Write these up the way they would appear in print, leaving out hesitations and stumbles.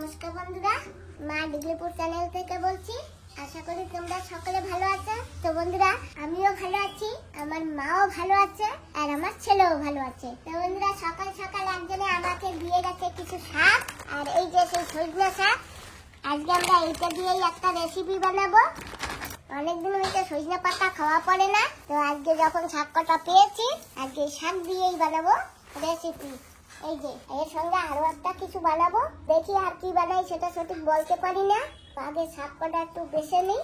নমস্কার বন্ধুরা, মা ডিগ্রিপুর চ্যানেল থেকে বলছি। আশা করি তোমরা সকলে ভালো আছো। তো বন্ধুরা, আমিও ভালো আছি, আমার মাও ভালো আছে, আর আমার ছেলেও ভালো আছে। তো বন্ধুরা, সকাল সকাল একজনে আমাকে দিয়ে গেছে কিছু শাক, আর এই যে সেই সজনা শাক। আজকে আমরা এইটা দিয়েই একটা রেসিপি বানাবো। অনেকদিন হয়েছে সজনা পাতা খাওয়া পড়ে না, তো আজকে যখন শাক কটা পেয়েছি, আজকে শাক দিয়েই বানাবো রেসিপি। এই যে এর সঙ্গে আরো একটা কিছু বানাবো, দেখি আর কি বানাই সেটা সঠিক বলতে পারি না। আগে শাক কটা একটু বেছে নিই।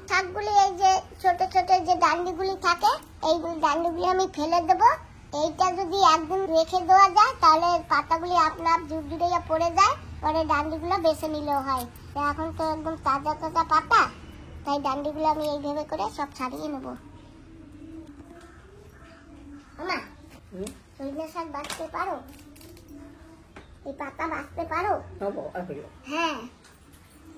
শাকগুলি এই যে ছোট ছোট যে ডান্ডিগুলি থাকে, এইগুলি ডান্ডিগুলি আমি ফেলে দেবো। এইটা যদি একদিন রেখে দেওয়া যায় তাহলে পাতাগুলি আপনার জুড়ে পড়ে যায়, পরে ডান্ডিগুলো বেছে নিলেও হয়। এখন তো একদম তাজা তাজা পাতা, তাই ডান্ডিগুলো আমি এইভাবে করে সব ছাড়িয়ে নেবো। মামা, সজনে শাক বাছতে পারো? এই পাতা বাছতে পারো? হ্যাঁ,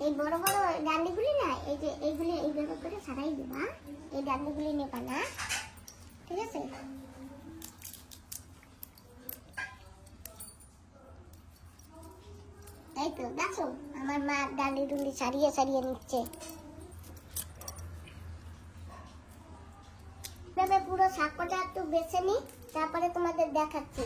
এই বড় বড় ডান্ডিগুলি না, এই যে এইগুলি এইভাবে করে ছাড়াই দেবা। এই ডান্ডিগুলি নেবা না, ঠিক আছে? এই তো দেখো, আমার মা ডান্ডিগুলি ছাড়িয়ে ছাড়িয়ে নিচ্ছে। তবে পুরো শাকটা একটু বেছে নি, তারপরে তোমাদের দেখাচ্ছি।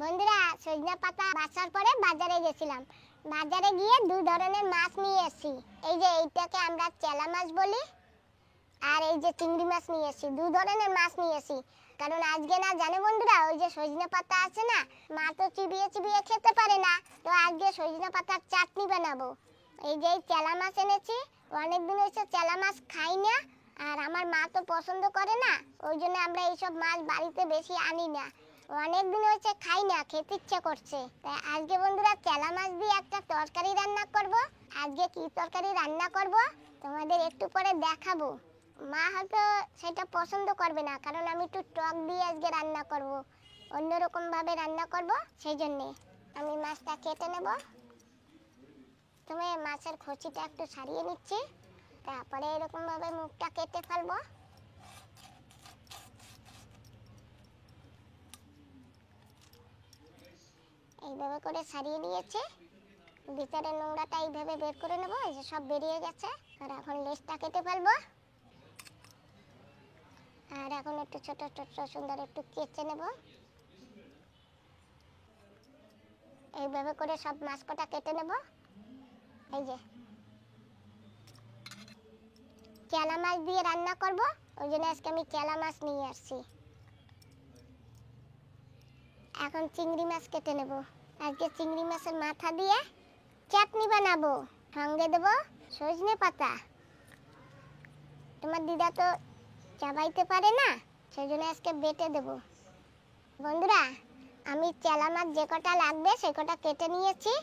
বন্ধুরা, সজনা পাতা বাছার পরে বাজারে গেছিলাম। বাজারে গিয়ে দুই ধরনের মাছ নিয়ে এসেছি। এই যে এইটাকে আমরা চেলা মাছ বলি, আর এই যে চিংড়ি মাছ নিয়ে এসেছি। দুই ধরনের মাছ নিয়ে এসেছি, কারণ আজকে না জানে বন্ধুরা, ওই যে সজনা পাতা আছে না, মা তো চিবিয়ে চিবিয়ে খেতে পারে না, তো আজকে সজনা পাতার চাটনি বানাবো। এই যে চেলা মাছ এনেছি, অনেকদিন হয়েছে চেলা মাছ খাই না, আর আমার মা তো পছন্দ করে না, ওই জন্য আমরা এইসব মাছ বাড়িতে বেশি আনি না। অনেকদিন হয়েছে খাই না, খেতে ইচ্ছে করছে, তাই আজকে বন্ধুরা চেলা মাছ দিয়ে একটা তরকারি রান্না করব। আজকে কি তরকারি রান্না করব তোমাদের একটু পরে দেখাবো। মা হয়তো সেটা পছন্দ করবে না, কারণ আমি একটু টক দিয়ে আজকে রান্না করব, অন্যরকম ভাবে রান্না করব, সেই জন্যে আমি মাছটা কেটে নেব। তুমি মাছের খোঁচিটা একটু ছাড়িয়ে নিচ্ছি, তারপরে এরকম ভাবে মুখটা কেটে ফেলবো। এইভাবে করে ছাড়িয়ে নিয়েছি, ভিতরে নোংরাটা এইভাবে বের করে নেবো। এই যে সব বেরিয়ে গেছে, আর এখন লেজটা কেটে ফেলবো। আর এখন একটু ছোট ছোট সুন্দর একটু কেচে নেব। এইভাবে করে সব মাছ কটা কেটে নেব। এই যে চেলা মাছ দিয়ে রান্না করব, ওই জন্য আজকে আমি চেলা মাছ নিয়ে আসছি। এখন চিংড়ি মাছ কেটে নেব। আজকে চিংড়ি মাছের মাথা দিয়ে চাটনি বানাবো, সঙ্গে দেব সজনে পাতা। তোমার দিদা তো চাবাইতে পারে না, সেই জন্য আজকে বেটে দেব। বন্ধুরা, আমি চেলা মাছ যে কটা লাগবে সে কটা কেটে নিয়েছি,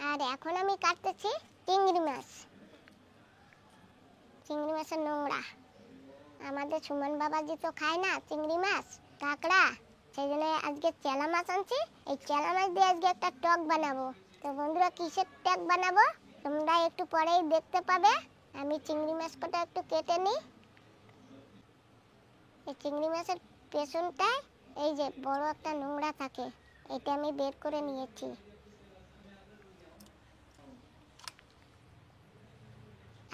আর এখন আমি কাটতেছি চিংড়ি মাছ। চিংড়ি মাছের নোংরা, আমাদের সুমন বাবাজি তো খায় না চিংড়ি মাছ, কাঁকড়া, সেই জন্য আজকে চেলা মাছ আনছি। এই চেলা মাছ দিয়ে আজকে একটা টক বানাবো। তো বন্ধুরা, কিসের টক বানাবো তোমরা একটু পরেই দেখতে পাবে। আমি চিংড়ি মাছ কটা একটু কেটে নিই। এই চিংড়ি মাছের পেছনটায় এই যে বড় একটা নোংরা থাকে, এটা আমি বের করে নিয়েছি।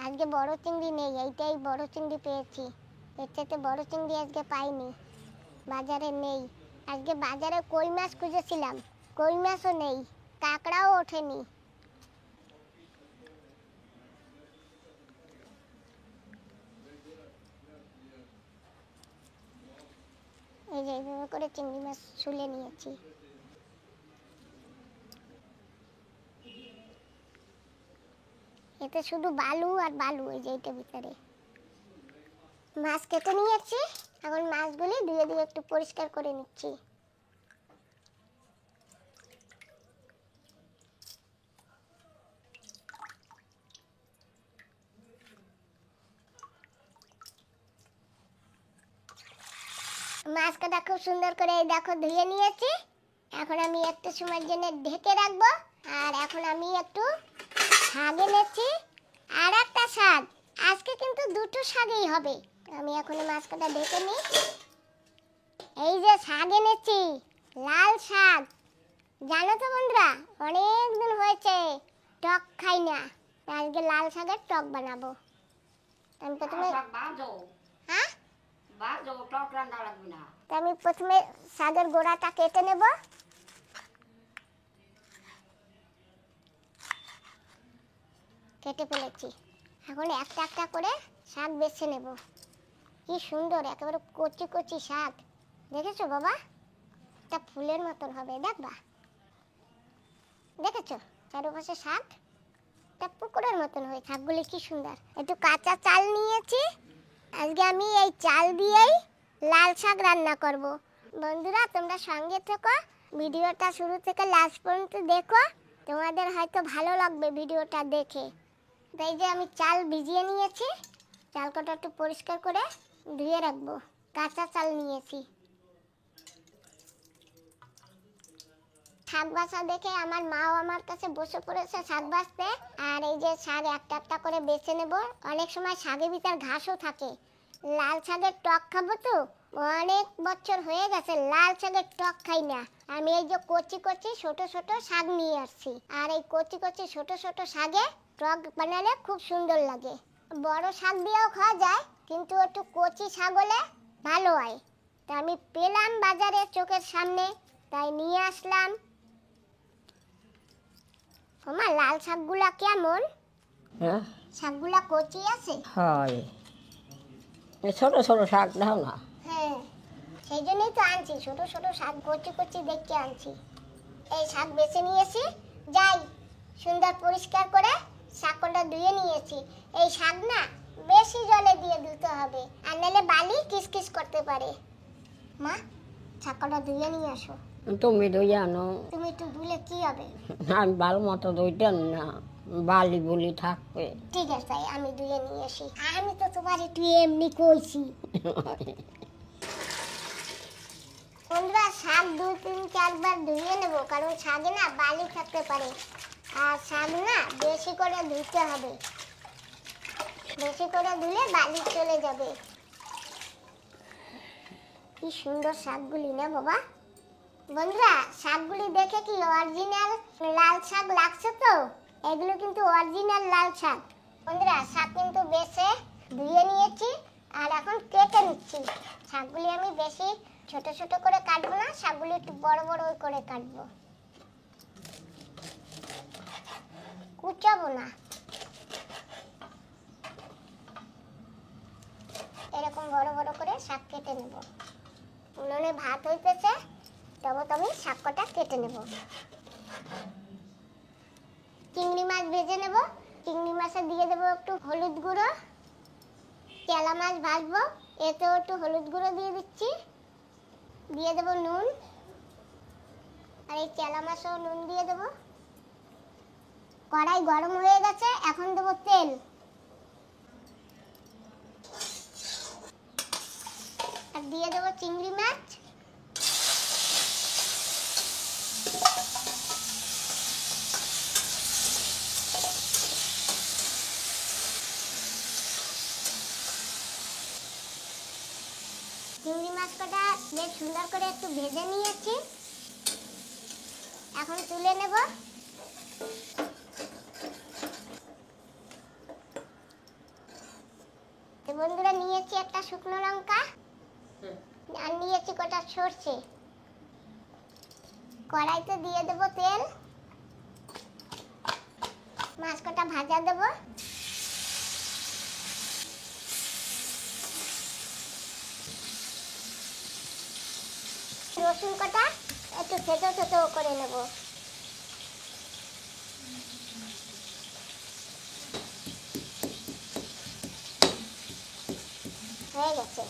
আজকে বড় চিংড়ি নেই, এইটাই বড় চিংড়ি পেয়েছি। এর চাইতে বড় চিংড়ি আজকে পাইনি, বাজারে নেই। আজকে বাজারে কই মাছ খুঁজেছিলাম, কই মাছও নেই, কাঁকড়াও ওঠেনি। এই যে এইভাবে করে চিংড়ি মাছ ছুলে নিয়েছি। এতে শুধু বালু আর বালু, এই যে এইটা ভিতরে। মাছ কেটে নিয়েছি, এখন মাছগুলি ধুয়ে ধুয়ে একটু পরিষ্কার করে নিচ্ছি। মাছ কাটা খুব সুন্দর করে দেখো ধুয়ে নিয়েছি। এখন আমি একটু সময়ের জন্য ঢেকে রাখবো। আর এখন আমি একটু শাক এনেছি, আর একটা শাক। আজকে কিন্তু দুটো শাকই হবে। আমি এখন মাছ কাটা ঢেকে নিই। এই যে শাক এনেছি, লাল শাক। জানো তো বন্ধুরা, অনেক দিন হয়েছে টক খাই না, আজকে লাল শাকের টক বানাবো। আমি প্রথমে হ্যাঁ টক রান্না লাগবে না। আমি প্রথমে শাকের গোড়াটা কেটে নেব। কেটে ফেলেছি। এখন একটা একটা করে শাক বেছে নেব। কি সুন্দর, একেবারে কচি কচি শাক। দেখেছো বাবা, এটা ফুলের মতন হবে, দেখবা? দেখেছো চারপাশে শাক, এটা পুকুরের মতন হয় শাকগুলি, কি সুন্দর। একটু কাঁচা চাল নিয়েছি, আজকে আমি এই চাল দিয়েই লাল শাক রান্না করব। বন্ধুরা তোমরা সঙ্গে থেকো, ভিডিওটা শুরু থেকে লাস্ট পর্যন্ত দেখো, তোমাদের হয়তো ভালো লাগবে ভিডিওটা দেখে। তাই যে আমি চাল ভিজিয়ে নিয়েছি, চাল কটা একটু পরিষ্কার করে ধুয়ে রাখবো। কাঁচা চাল নিয়েছি। শাক বাছা দেখে আমার মাও আমার কাছে বসে পড়েছে শাক বাছতে। আর এই যে শাক একটা একটা করে বেছে নেব। অনেক সময় শাকের ভিতর ঘাসও থাকে। লাল শাকের টক খাবো তো, অনেক বছর হয়ে গেছে লাল শাকের টক খাই না। আমি এই যে কচি কচি ছোট ছোট শাক নিয়ে আসছি, আর এই কচি কচি ছোট ছোট শাকে টক বানালে খুব সুন্দর লাগে। বড় শাক দিয়েও খাওয়া যায়, কিন্তু একটু কচি শাক হলে ভালো হয়। তা আমি পেলাম বাজারে চোখের সামনে, তাই নিয়ে আসলাম। ওমা, লাল শাকগুলা কেমন? হ্যাঁ, শাকগুলা কচি আছে? হয়, ছোট ছোট শাক দাও না। হ্যাঁ, সেই জন্যই তো আনছি, ছোট ছোট শাক কচি কচি দেখতে আনছি। এই শাক বেছে নিয়েছি, যাই সুন্দর পরিষ্কার করে শাকটা ধুয়ে নিয়েছি। এই শাক না বেশি জলে দিয়ে ধুতে হবে, আর নাহলে বালি কিসকিস করতে পারে। মা, শাকটা ধুয়ে নিয়ে আসো। তুমি ধুয়ে আনো। তুমি একটু ধুলে কি হবে? আমি ভালো মতো ধুইতেন না, বালি বলি থাকবে। ঠিক আছে, তাই আমি ধুয়ে নিয়ে আসি। আমি তো তোমার একটু এমনি কইছি। বন্ধুরা, শাক 2-3-4 বার ধুয়ে নেব, কারণ শাকে না বালি থাকতে পারে। আর শাক না বেশি করে ধুতে হবে, বেশি করে ধুলে বালি চলে যাবে। কি সুন্দর শাকগুলি না বাবা। বন্ধুরা, শাকগুলি দেখে কি অরিজিনাল লাল শাক লাগছে তো? এগুলো কিন্তু অরিজিনাল লাল শাক। বন্ধুরা, শাক কিন্তু বেছে ধুয়ে নিয়েছি, আর এখন কেটে নিচ্ছি। শাকগুলি আমি বেশি ছোট ছোট করে কাটবো না, শাকগুলি একটু বড় বড় করে কাটবো, কুচাবো না। এরকম বড় বড় করে শাক কেটে নেব। উনুনে ভাত হইতেছে, তবে আমি শাক কটা কেটে নেব। চিংড়ি মাছ ভেজে নেব। চিংড়ি মাছে দিয়ে দেবো একটু হলুদ গুঁড়ো। চেলা মাছ ভাজবো, এতেও একটু হলুদ গুঁড়ো দিয়ে দিচ্ছি। দিয়ে দেবো নুন, আর এই চেলা মাছেও নুন দিয়ে দেবো। কড়াই গরম হয়ে গেছে, এখন দেবো তেল। আর দিয়ে দেবো চিংড়ি মাছ। চিংড়ি মাছ কটা বেশ সুন্দর করে একটু ভেজে নিয়েছি, এখন তুলে নেব। বন্ধুরা, নিয়েছি একটা শুকনো লঙ্কা, আর নিয়েছি কটা সরষে। কড়াইতে দিয়ে দেব তেল, মাছ কটা ভাজা দেব। রসুন কটা একটু ছোট ছোট করে নেব। হয়ে গেছে,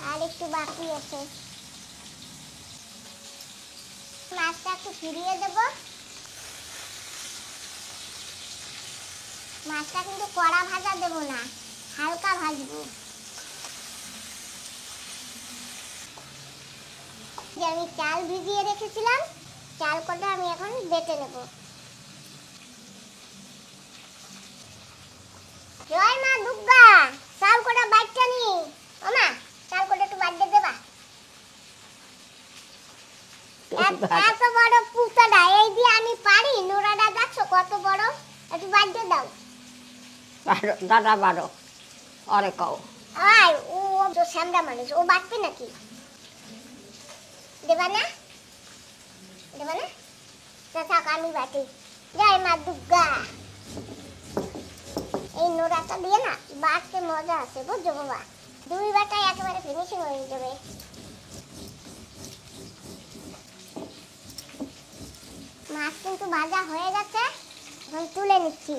আর একটু বাকি আছে। মাছটা একটু ফিরিয়ে দেব। মাছটা কিন্তু কড়া ভাজা দেব না, হালকা ভাজবো। যে আমি চাল ভিজিয়ে রেখেছিলাম, চাল কটা আমি এখন বেটে নেব। জয় মা দুর্গা, চাল কটা বাইটটা নি। এত বড় পুতাটা এই দিয়ে আমি পারি? নোরাটা দেখছো কত বড়? একটু বাড়িয়ে দাও। দাদা বারো অরে কও আয় ও তো শ্যামরা মানুষ, ও বাড়বে নাকি? দেবা না? দেবা না? থাক আমি বাটি। জয় মা দুর্গা। এই নোরাটা দিয়ে না বাটতে মজা আছে বুঝছো বাবা? 2 বাটায় একেবারে ফিনিশিং হয়ে যাবে। মাছ কিন্তু ভাজা হয়ে গেছে, এখন তুলে নিচ্ছি।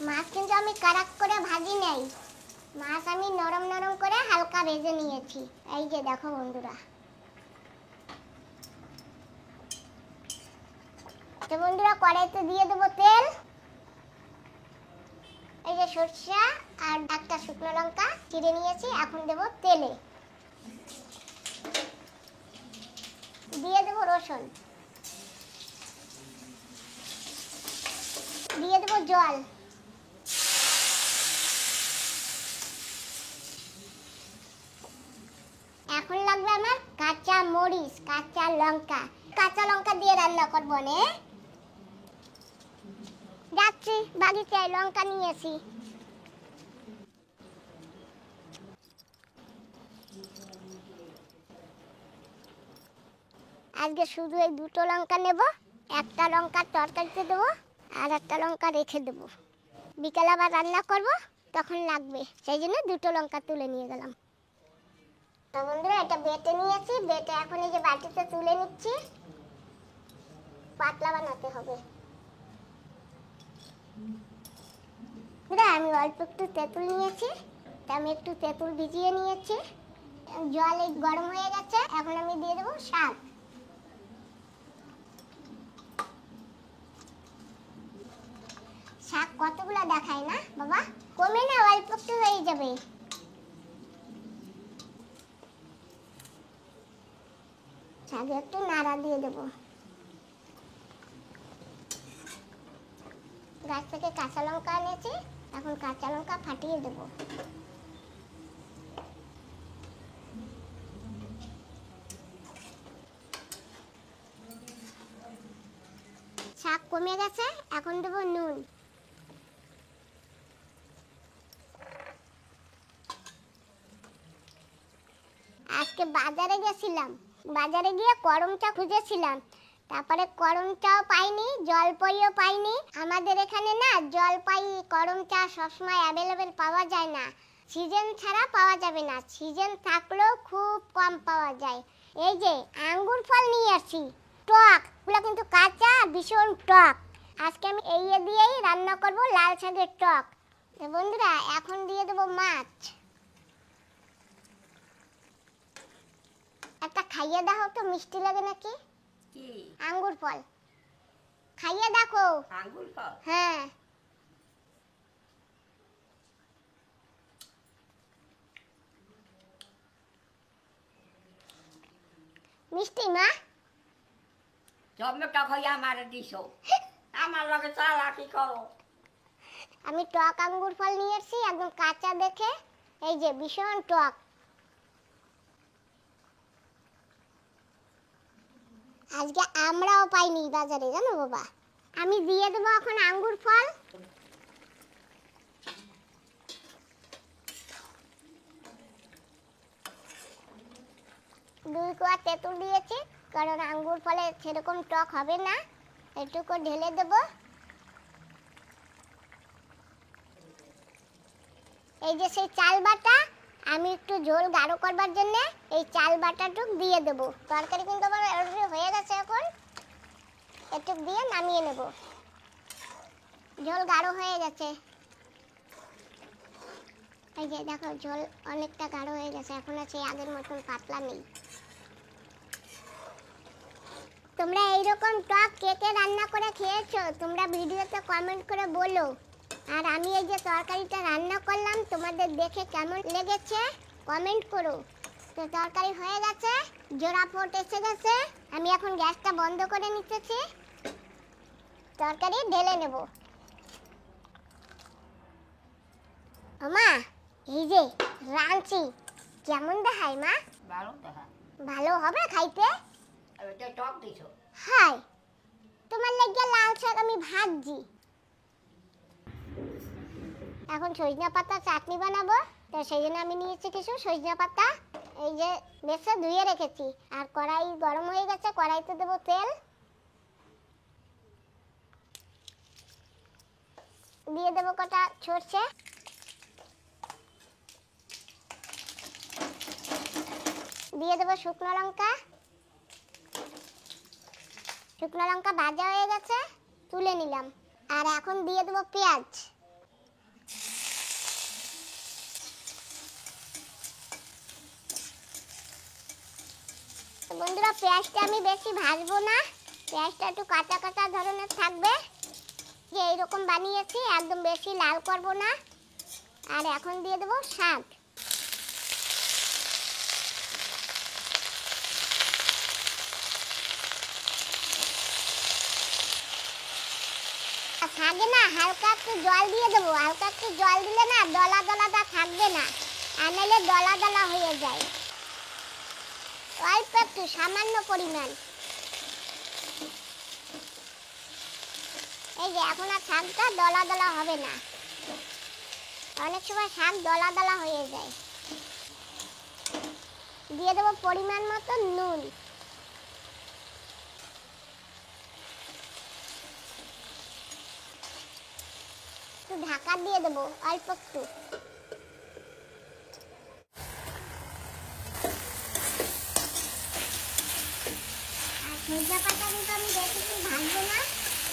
মাছ কিন্তু আমি কারাক করে ভাজি নাই, মাছ আমি নরম নরম করে হালকা ভেজে নিয়েছি। এই যে দেখো বন্ধুরা। তো বন্ধুরা কড়াইতে দিয়ে দেবো তেল। এই যে সরষা আর একটা শুকনো লঙ্কা চিড়ে নিয়েছি, এখন দেবো তেলে। দিয়ে দেবো রসুন, দিয়ে দেবো জল, এখন লাগবে আমার কাঁচা মরিচ, কাঁচা লঙ্কা। কাঁচা লঙ্কা দিয়ে রান্না করবো না। যাচ্ছি বাড়িতে, লঙ্কা নিয়েছি। আজকে শুধু এই 2টো লঙ্কা নেব, একটা লঙ্কা তরকারিতে দেবো আর একটা লঙ্কা রেখে দেবো। বিকেলে আবার রান্না করব, তখন লাগবে, সেই জন্য 2টো লঙ্কা তুলে নিয়ে গেলাম। তো বন্ধুরা এটা বেটে নিয়েছি, বেটে এখন এই যে বাটিতে তুলে নিচ্ছি। পাতলা বানাতে হবে। আমি অল্প একটু তেঁতুল নিয়েছি, আমি একটু তেঁতুল ভিজিয়ে নিয়েছি। জল গরম হয়ে গেছে, এখন আমি দিয়ে দেবো শাক। শাক কতগুলো দেখায় না বাবা? কমে না, অল্প একটু হয়ে যাবে। শাকে একটু নাড়া দিয়ে দেবো। গাছ থেকে কাঁচা লঙ্কা এনেছি, এখন কাঁচা লঙ্কা ফাটিয়ে দেবো। শাক কমে গেছে, এখন দেবো নুন। আজকে বাজারে গেছিলাম, বাজারে গিয়ে করমচা খুঁজেছিলাম, তারপরে করমচাও পাইনি, জলপাইও পাইনি। আমাদের এখানে না জলপাই করমচা সবসময় অ্যাভেলেবেল পাওয়া যায় না, সিজন ছাড়া পাওয়া যাবে না, সিজন থাকলেও খুব কম পাওয়া যায়। এই যে আঙ্গুর ফল নিয়ে আসি, টক, ওগুলো কিন্তু কাঁচা, ভীষণ টক। আজকে আমি এই দিয়েই রান্না করব লাল শাকের টক। তো বন্ধুরা এখন দিয়ে দেবো মাছ। একটা খাইয়ে দেখো তো, মিষ্টি লাগে নাকি? কি আঙ্গুর ফল খাইয়ে দেখো। আঙ্গুর ফল? হ্যাঁ মিষ্টি মা? টমেটো খাইয়া আমারে দিছো, আমার লগে চালাকি করো। আমি টক আঙ্গুর ফল নিয়ে এসেছি, একদম কাঁচা দেখে। এই যে ভীষণ টক। আজকে আমরাও পাইনি বাজারে, জানো বাবা। আমি দিয়ে দেবো এখন আঙ্গুর ফল। দুই কোয়া তেঁতুল দিয়েছি, কারণ আঙ্গুর ফলে সেরকম টক হবে না। এটুকু ঢেলে দেবো। এই যে সেই চাল বাটা, আমি একটু ঝোল গাঢ় করবার জন্য এই চাল বাটাটুক দিয়ে দেবো। তরকারি কিন্তু আমার অলরেডি হয়ে গেছে, এখন একটু দিয়ে নামিয়ে নেব। ঝোল গাঢ় হয়ে গেছে, এই যে দেখো ঝোল অনেকটা গাঢ় হয়ে গেছে, এখন আছে আগের মতন পাতলা নেই। তোমরা এইরকম টক কে কে রান্না করে খেয়েছো তোমরা ভিডিওতে কমেন্ট করে বলো। আর আমি এই যে তরকারিটা রান্না করলাম, তোমাদের দেখে কেমন লেগেছে কমেন্ট করো। তো তরকারি হয়ে গেছে, জোড়া ফোট এসে গেছে, আমি এখন গ্যাসটা বন্ধ করে নিতেছি, তরকারি ঢেলে নেব। মা এই যে রাঁধছি, কেমন দেখায় মা? ভালো দেখা ভালো হবে খাইতে? এটা টক দিছো। হাই, তোমার লেগে লাল শাক আমি ভাজছি। এখন সজনা পাতা চাটনি বানাবো, তো সেই জন্য আমি নিয়েছি কিছু সজনা পাতা। এই যে বেছে ধুয়ে রেখেছি। আর কড়াই গরম হয়ে গেছে, কড়াইতে দেবো তেল। দিয়ে দেবো কটা সরষে। দিয়ে দেবো শুকনো লঙ্কা। শুকনো লঙ্কা ভাজা হয়ে গেছে, তুলে নিলাম। আর এখন দিয়ে দেবো পেঁয়াজ। বন্ধুরা, পেঁয়াজটা আমি বেশি ভাজবো না, পেঁয়াজটা একটু কাঁচা কাঁচা ধরনের থাকবে। যে এইরকম বানিয়েছি, একদম বেশি লাল করব না। আর এখন দিয়ে দেবো শাক। শাকে না হালকা একটু জল দিয়ে দেবো। হালকা একটু জল দিলে না দলা দলাটা থাকবে না, আর নাহলে দলা দলা হয়ে যায়। অল্প একটু, সামান্য পরিমাণ। এই যে এখন আর শাকটা দলা দলা হবে না। অনেক সময় শাক দলা দলা হয়ে যায়। দিয়ে দেবো পরিমাণ মতো নুন। একটু ঢাকা দিয়ে দেবো অল্প একটু। আর সরিষা পাতা কিন্তু আমি বেশি ভাজবো না,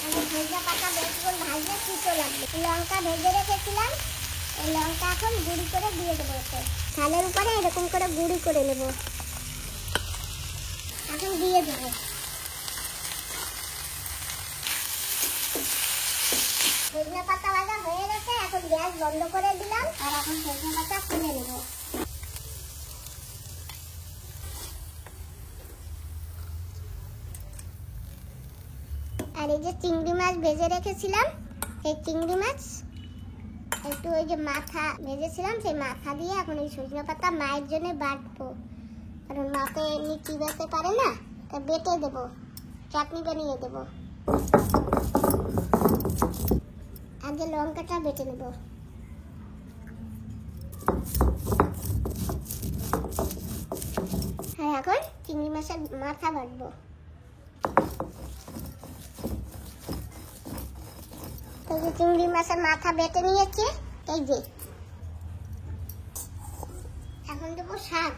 কারণ সরিষা পাতা বেশি করে ভাজলে তিতো লাগবে। লঙ্কা ভেজে রেখেছিলাম, এই লঙ্কা এখন গুঁড়ি করে দিয়ে দেবো এতে। থালের উপরে এরকম করে গুঁড়ি করে নেব। এখন দিয়ে দেবো। সজনে পাতা ভাজা হয়ে গেছে, এখন গ্যাস বন্ধ করে দিলাম। আর এখন সজনে পাতা তুলে নেব। আর এই যে চিংড়ি মাছ ভেজে রেখেছিলাম, সেই চিংড়ি মাছ একটু ওই যে মাথা ভেজেছিলাম, সেই মাথা দিয়ে এখন এই সজনে পাতা মায়ের জন্য বাটবো। কারণ মাকে এমনি চিবাতে পারে না, তা বেটে দেবো, চাটনি বানিয়ে দেবো। আগে লঙ্কাটা বেটে নেব। আর এখন চিংড়ি মাছের মাথা বাটবো। এই যে চিংড়ি মাছের মাথা বেটে নিয়েছি, এই যে। এখন দেবো শাক।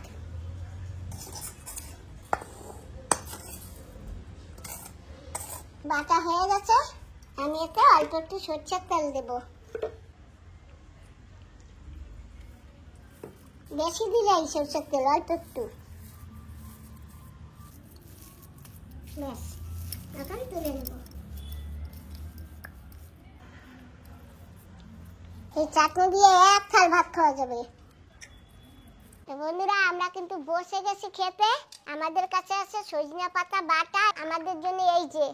বাটা হয়ে গেছে, আমি এতে অল্প একটু সরষের তেল দেবো। বেশি দিলে এই সরষের তেল, অল্প একটু। ব্যাস, এখন তুলে নেব। এই চাটনি দিয়ে এক থাল ভাত খাওয়া যাবে। তো বন্ধুরা, আমরা কিন্তু বসে গেছি খেতে। আমাদের কাছে আছে সজনে পাতা বাটা, আমাদের জন্য এই যে,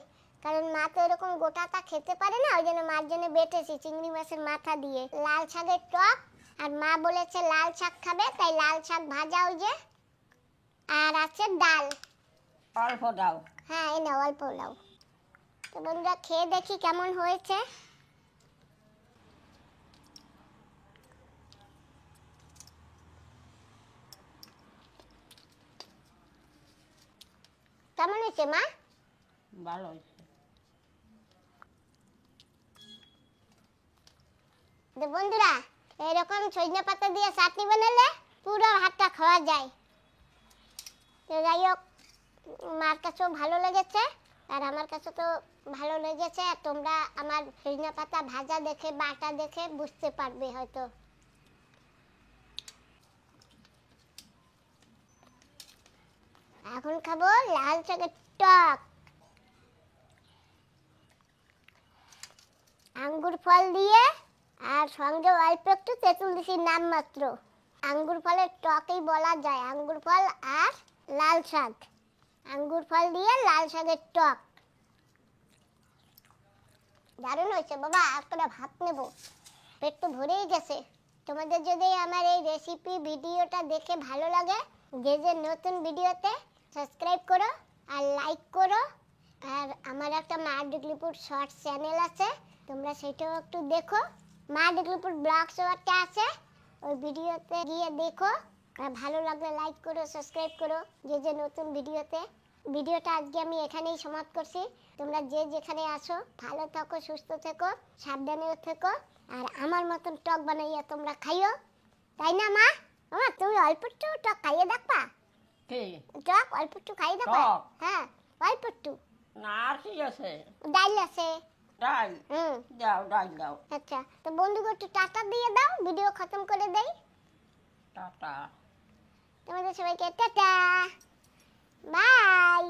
কারণ মা তো এরকম গোটাটা খেতে পারে না, ওই জন্য মার জন্য বেটেছি চিংড়ি মাছের মাথা দিয়ে। লাল শাকের টক, আর মা বলেছে লাল শাক খাবে, তাই লাল শাক ভাজা ওই যে। আর আছে ডাল। অল্প দাও। হ্যাঁ, এই নাও, অল্প নাও। তো বন্ধুরা, খেয়ে দেখি কেমন হয়েছে। কেমন হয়েছে মা? ভালো হয়েছে। তো বন্ধুরা, এরকম সজনে পাতা দিয়ে চাটনি বানালে পুরো ভাতটা খাওয়া যায়। তো যাই হোক, মার কাছেও ভালো লেগেছে, আর আমার কাছে তো ভালো লেগেছে। আর তোমরা আমার সজনে পাতা ভাজা দেখে, বাটা দেখে বুঝতে পারবে হয়তো। এখন খাবো লাল শাকের টক। আঙ্গুর ফল দিয়ে, আর সঙ্গে অল্প একটু তেঁতুল দিছি নাম মাত্র। আঙ্গুর ফলের টকই বলা যায়, আঙ্গুর ফল আর লাল শাক। আঙ্গুর ফল দিয়ে লাল শাকের টক দারুণ হয়েছে বাবা। একটা ভাত নেব, পেট তো ভরেই গেছে। তোমাদের যদি আমার এই রেসিপি ভিডিওটা দেখে ভালো লাগে, যে যে নতুন ভিডিওতে সাবস্ক্রাইব করো আর লাইক করো। আর আমার একটা মা ডিগলিপুর শর্টস চ্যানেল আছে, তোমরা সেটাও একটু দেখো। মা ডিগলিপুর ব্লগসও একটা আছে, ওই ভিডিওতে গিয়ে দেখো। আর ভালো লাগলে লাইক করো, সাবস্ক্রাইব করো যে যে নতুন ভিডিওতে। ভিডিওটা আজকে আমি এখানেই সমাপ্ত করছি। তোমরা যে যেখানে আসো ভালো থাকো, সুস্থ থেকো, সাবধানেও থেকো। আর আমার মতন টক বানাইয়া তোমরা খাইও, তাই না মা? মা তুমি অল্প একটু টক খাইয়ে দেখবা? কি টক অল্প একটু খাইয়ে দেখবা? টক? হ্যাঁ অল্প একটু। না আর কি আছে? ডাল আছে। ডাল দাও, ডাল দাও। আচ্ছা, তো বন্ধুকে একটু টাটা দিয়ে দাও, ভিডিও খতম করে দেই। টাটা। তোমাদের সবাইকে টাটা, বাই।